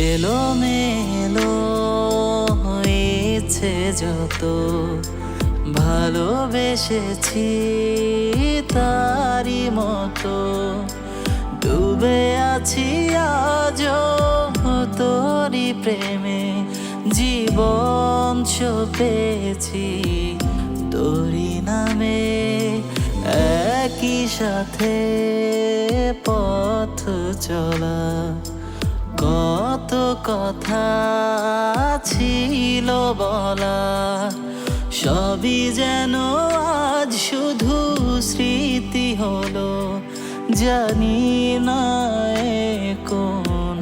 এলোমেলো হয়েছে যত ভালোবেসেছি তারি মতো ডুবে আছি আজও তোরি প্রেমে জীবন সপেছি তোরি নামে একই সাথে পথ চলা কত কথা ছিল বলা সবই যেন আজ শুধু স্মৃতি হলো জানি না কোন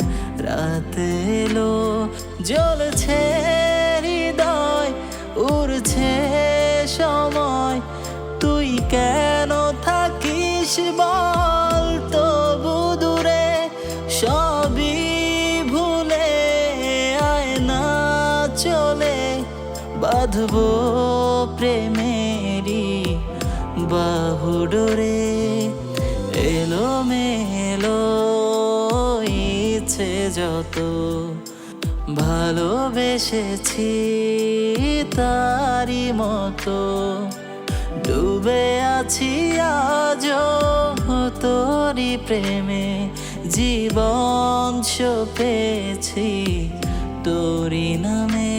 রাত এলো জ্বলছে হৃদয় উড়ছে সময় তুই কেন থাকিস বল তবু দূরে সবই ভুলে আয় না চলে বাঁধবো প্রেমেরই বাহুডোরে এলোমেলো ইচ্ছে যত ভালোবেসেছি তারি মতো ডুবে আছি আজও তোরি প্রেমে জীবন সপেছি তোরি নামে।